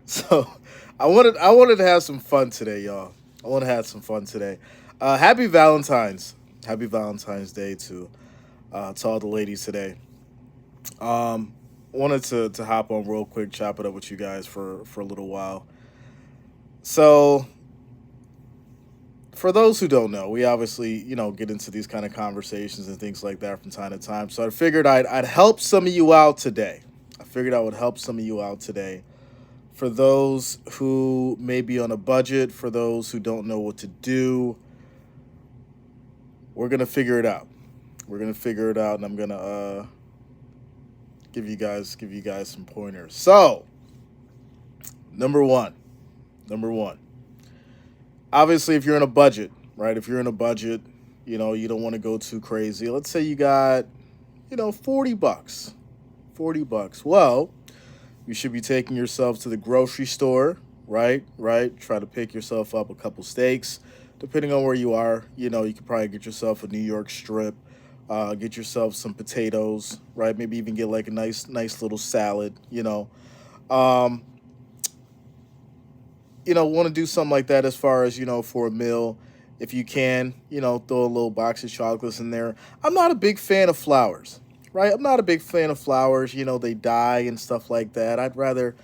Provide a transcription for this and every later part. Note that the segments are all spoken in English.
So I wanted to have some fun today, y'all. I want to have some fun today. Happy Valentines. Happy Valentine's Day to all the ladies today. Um, Wanted to hop on real quick, chop it up with you guys for a little while. So for those who don't know, we obviously get into these kind of conversations and things like that from time to time. So I figured I'd help some of you out today. I figured I would help some of you out today. For those who may be on a budget, for those who don't know what to do, we're gonna figure it out. We're gonna figure it out, and I'm gonna give you guys some pointers. So, number one, number one. Obviously, if you're in a budget, right? If you're in a budget, you don't want to go too crazy. Let's say you got, $40, $40. Well, you should be taking yourself to the grocery store, right? Right. Try to pick yourself up a couple steaks, depending on where you are. You could probably get yourself a New York strip, get yourself some potatoes, right? Maybe even get like a nice little salad. Um, Want to do something like that as far as for a meal. If you can, throw a little box of chocolates in there. I'm not a big fan of flowers, right? I'm not a big fan of flowers. They die and stuff like that. I'd rather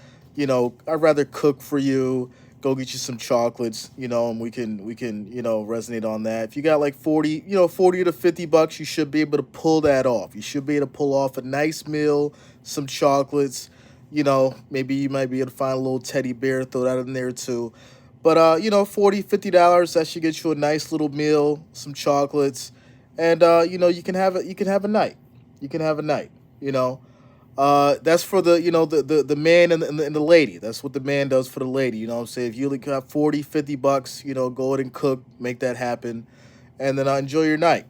cook for you. Go get you some chocolates, and we can resonate on that. If you got like 40 to 50 bucks, you should be able to pull that off. You should be able to pull off a nice meal, some chocolates. Maybe you might be able to find a little teddy bear, throw that in there too. But 40 to $50, that should get you a nice little meal, some chocolates, and you can have a night. You can have a night. You know, that's for the man and the lady. That's what the man does for the lady. You know what I'm saying? If you only got 40, 50 bucks, go ahead and cook, make that happen, and then enjoy your night.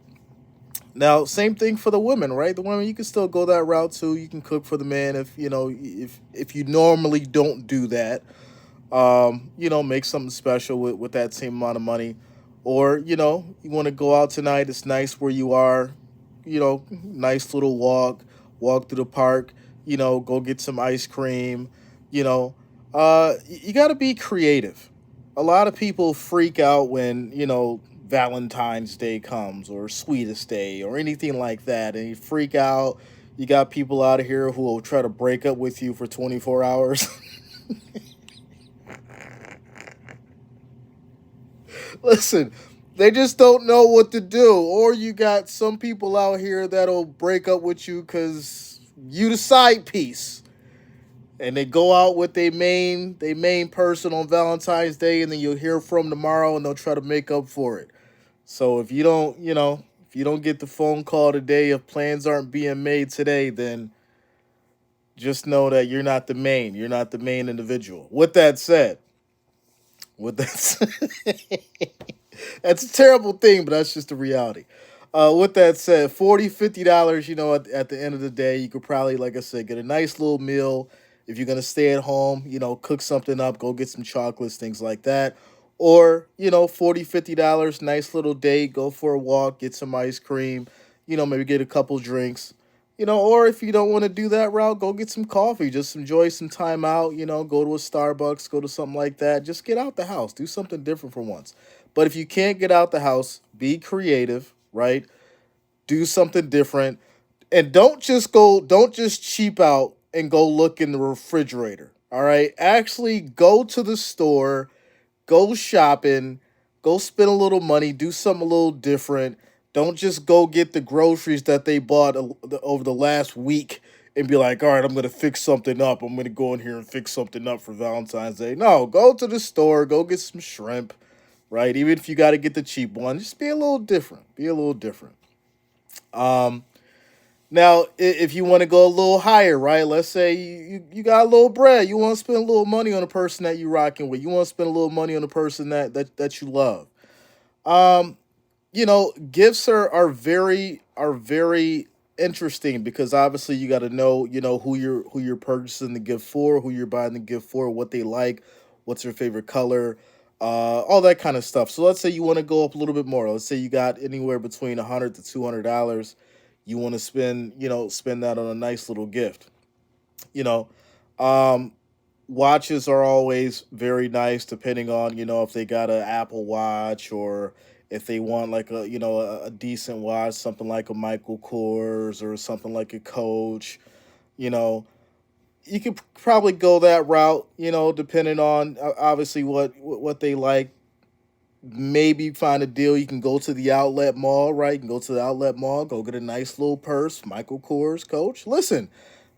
Now, same thing for the women, right? The women, you can still go that route too. You can cook for the man if you normally don't do that. Make something special with that same amount of money, or you want to go out tonight. It's nice where you are. Nice little walk through the park. Go get some ice cream. You know, you got to be creative. A lot of people freak out when Valentine's Day comes or Sweetest Day or anything like that, and you freak out. You got people out of here who will try to break up with you for 24 hours. Listen, they just don't know what to do. Or you got some people out here that'll break up with you because you the side piece. And they go out with their main person on Valentine's Day, and then you'll hear from them tomorrow, and they'll try to make up for it. So if you don't get the phone call today, if plans aren't being made today, then just know that you're not the main. You're not the main individual. With that said, that's a terrible thing, but that's just the reality. With that said, 40, $50, at the end of the day, you could probably, like I said, get a nice little meal. If you're gonna stay at home, cook something up, go get some chocolates, things like that. Or, 40, $50, nice little date, go for a walk, get some ice cream, maybe get a couple drinks. Or if you don't want to do that route, go get some coffee. Just enjoy some time out. Go to a Starbucks, go to something like that. Just get out the house. Do something different for once. But if you can't get out the house, be creative, right? Do something different. And don't just cheap out and go look in the refrigerator. All right? Actually go to the store, go shopping, go spend a little money, do something a little different. Don't just go get the groceries that they bought over the last week and be like, all right, I'm going to fix something up. I'm going to go in here and fix something up for Valentine's Day. No, go to the store, go get some shrimp, right? Even if you got to get the cheap one, just be a little different. Be a little different. Um, Now, if you want to go a little higher, right? Let's say you got a little bread. You want to spend a little money on the person that you're rocking with. You want to spend a little money on the person that you love. Um, Gifts are very interesting because obviously you got to know who you're purchasing the gift for, who you're buying the gift for, what they like, what's their favorite color, all that kind of stuff. So let's say you want to go up a little bit more. Let's say you got anywhere between $100 to $200. You want to spend that on a nice little gift. You know, um, watches are always very nice, depending on if they got an Apple Watch, or if they want like a decent watch, something like a Michael Kors or something like a Coach. You know, you could probably go that route. Depending on obviously what they like. Maybe find a deal. You can go to the outlet mall, right? You can go to the outlet mall, go get a nice little purse, Michael Kors, Coach. Listen,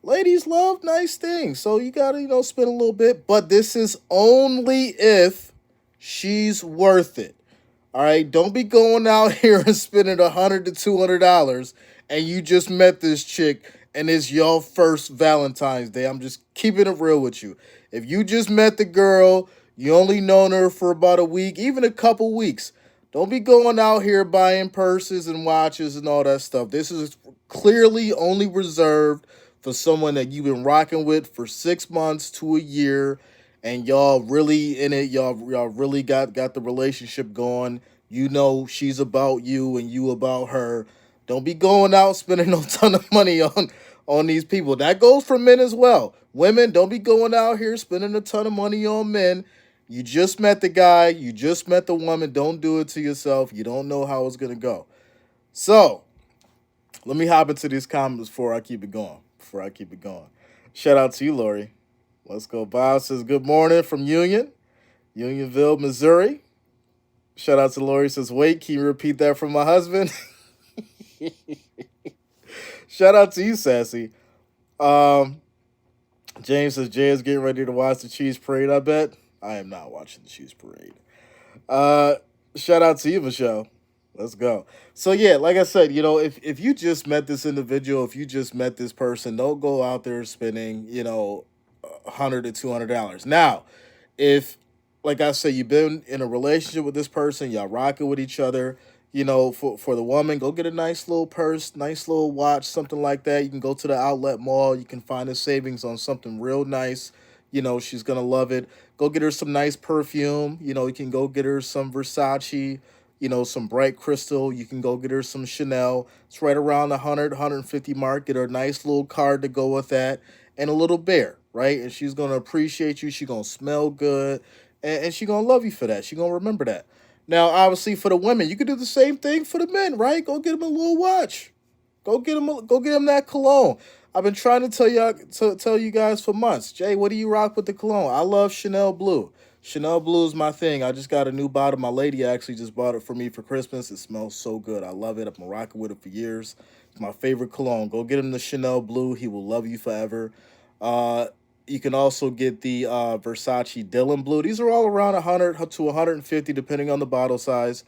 ladies love nice things, so you gotta spend a little bit. But this is only if she's worth it. All right, don't be going out here and spending $100 to $200, and you just met this chick and it's your first Valentine's Day. I'm just keeping it real with you. If you just met the girl, you only known her for about a week, even a couple weeks. Don't be going out here buying purses and watches and all that stuff. This is clearly only reserved for someone that you've been rocking with for 6 months to a year, and y'all really in it. Y'all really got the relationship going. She's about you and you about her. Don't be going out spending no ton of money on these people. That goes for men as well. Women, don't be going out here spending a ton of money on men. You just met the guy, you just met the woman. Don't do it to yourself. You don't know how it's gonna go. So let me hop into these comments before I keep it going. Shout out to you, Lori. Let's go. Bob says good morning from Unionville, Missouri. Shout out to Lori. Says, wait, can you repeat that from my husband? Shout out to you, Sassy. Um, James says Jay is getting ready to watch the cheese parade. I bet I am not watching the cheese parade. Uh, Shout out to you, Michelle. Let's go. So yeah, like I said, if you just met this individual, if you just met this person, don't go out there spending $100 to $200. Now, if like I said, you've been in a relationship with this person, y'all rocking with each other. For the woman, go get a nice little purse, nice little watch, something like that. You can go to the outlet mall. You can find the savings on something real nice. She's gonna love it. Go get her some nice perfume. You can go get her some Versace. Some bright crystal. You can go get her some Chanel. It's right around the 150 mark. Get her a nice little card to go with that, and a little bear, right? And she's gonna appreciate you. She's gonna smell good, and she's gonna love you for that. She's gonna remember that. Now, obviously, for the women, you can do the same thing for the men, right? Go get them a little watch. Go get him that cologne. I've been trying to tell you guys for months. Jay, what do you rock with the cologne? I love Chanel Blue. Chanel Blue is my thing. I just got a new bottle. My lady actually just bought it for me for Christmas. It smells so good. I love it. I've been rocking with it for years. It's my favorite cologne. Go get him the Chanel Blue. He will love you forever. Uh, you can also get the Versace Dylan Blue. These are all around 100 to 150 depending on the bottle size.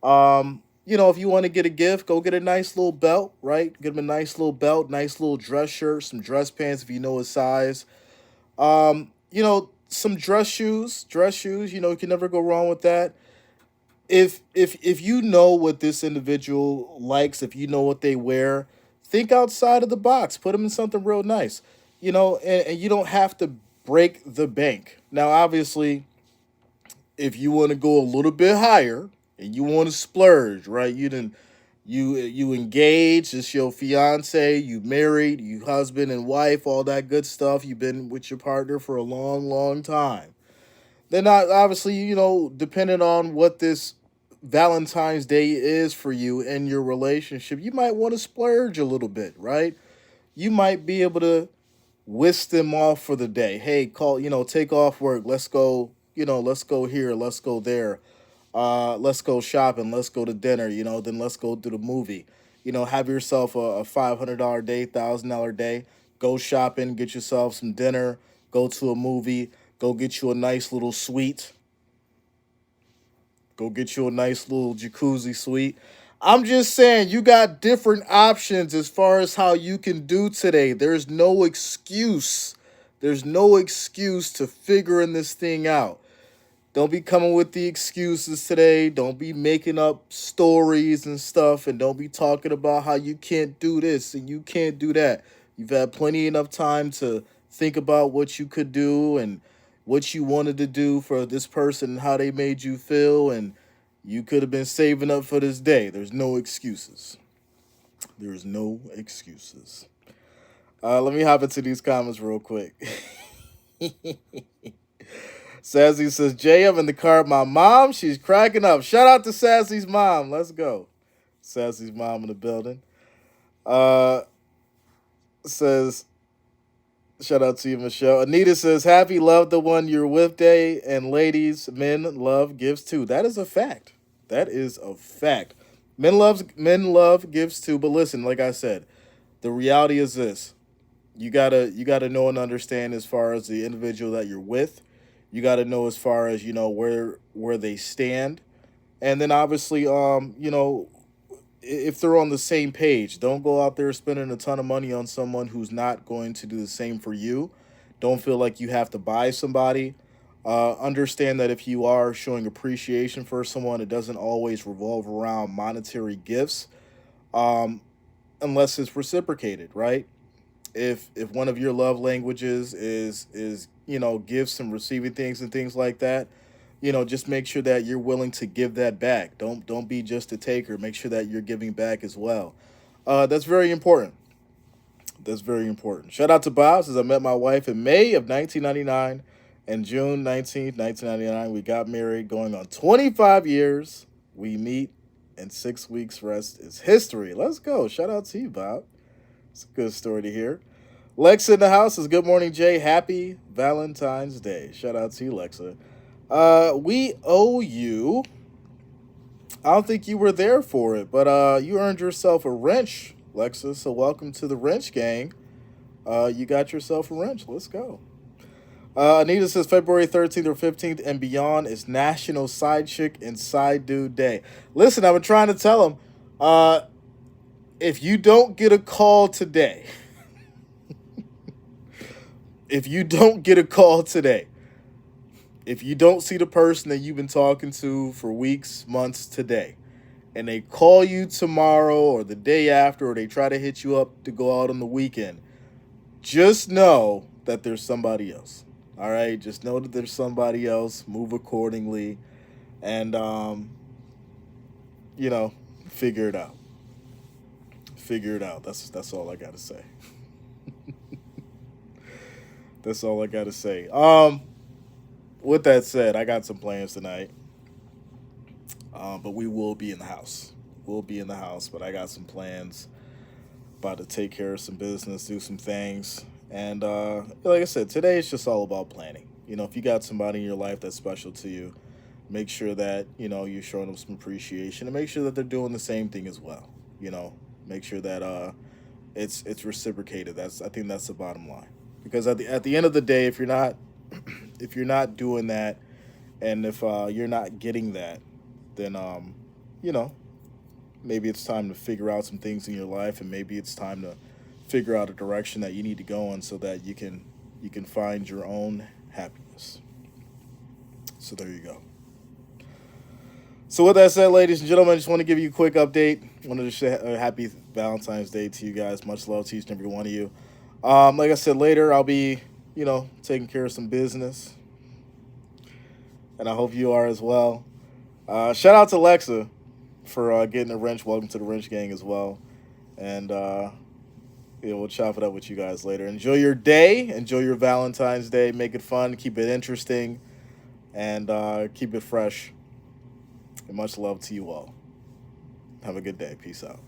If you want to get a gift, go get a nice little belt, right? Get him a nice little belt, nice little dress shirt, some dress pants if you know his size. Some dress shoes. You can never go wrong with that. If you know what this individual likes, if you know what they wear, think outside of the box. Put them in something real nice. And you don't have to break the bank. Now, obviously, if you want to go a little bit higher and you want to splurge, right? You engaged, it's your fiance, you married, you husband and wife, all that good stuff. You've been with your partner for a long, long time. Then obviously, depending on what this Valentine's Day is for you and your relationship, you might want to splurge a little bit, right? You might be able to whisk them off for the day. Hey, take off work. Let's go here, let's go there. Let's go shopping, let's go to dinner, then let's go to the movie. Have yourself a $500 day, $1,000 day. Go shopping, get yourself some dinner, go to a movie, go get you a nice little suite, go get you a nice little jacuzzi suite. I'm just saying, you got different options as far as how you can do today. There's no excuse. There's no excuse to figuring this thing out. Don't be coming with the excuses today. Don't be making up stories and stuff. And don't be talking about how you can't do this and you can't do that. You've had plenty enough time to think about what you could do and what you wanted to do for this person and how they made you feel. And you could have been saving up for this day. There's no excuses. There's no excuses. Let me hop into these comments real quick. Sassy says, Jay, I'm in the car with my mom. She's cracking up. Shout out to Sassy's mom. Let's go. Sassy's mom in the building. Uh, says, shout out to you, Michelle. Anita says, happy love the one you're with day. And ladies, men love gives too. That is a fact. That is a fact. Men love gives too. But listen, like I said, the reality is this. You gotta know and understand as far as the individual that you're with. You gotta know as far as where they stand, and then obviously if they're on the same page. Don't go out there spending a ton of money on someone who's not going to do the same for you. Don't feel like you have to buy somebody. Understand that if you are showing appreciation for someone, it doesn't always revolve around monetary gifts, um, unless it's reciprocated, right? If one of your love languages is gifts and receiving things and things like that, just make sure that you're willing to give that back. Don't be just a taker. Make sure that you're giving back as well. That's very important. That's very important. Shout out to Bob, says I met my wife in May of 1999 and June 19th, 1999. We got married, going on 25 years. We meet in 6 weeks. Rest is history. Let's go. Shout out to you, Bob. It's a good story to hear. Lexa in the house says, good morning, Jay. Happy Valentine's Day. Shout out to you, Lexa. We owe you. I don't think you were there for it, but you earned yourself a wrench, Lexa. So welcome to the wrench gang. You got yourself a wrench. Let's go. Anita says February 13th or 15th and beyond is National Side Chick and Side Dude Day. Listen, I've been trying to tell them, if you don't get a call today, if you don't get a call today, if you don't see the person that you've been talking to for weeks, months today, and they call you tomorrow or the day after, or they try to hit you up to go out on the weekend, just know that there's somebody else. All right? Just know that there's somebody else. Move accordingly. And, figure it out. Figure it out. That's all I got to say. That's all I got to say. With that said, I got some plans tonight, but we will be in the house. We'll be in the house, but I got some plans. About to take care of some business, do some things, and like I said, today it's just all about planning. If you got somebody in your life that's special to you, make sure that you're showing them some appreciation, and make sure that they're doing the same thing as well. Make sure that it's reciprocated. I think that's the bottom line. Because at the end of the day, if you're not if you're not doing that, and if you're not getting that, then you know maybe it's time to figure out some things in your life, and maybe it's time to figure out a direction that you need to go in so that you can find your own happiness. So there you go. So with that said, ladies and gentlemen, I just want to give you a quick update. Wanted to say a happy Valentine's Day to you guys. Much love to each and every one of you. Like I said, later I'll be, taking care of some business, and I hope you are as well. Shout out to Lexa for getting a wrench. Welcome to the wrench gang as well. And we'll chop it up with you guys later. Enjoy your day. Enjoy your Valentine's Day. Make it fun. Keep it interesting, and keep it fresh. And much love to you all. Have a good day. Peace out.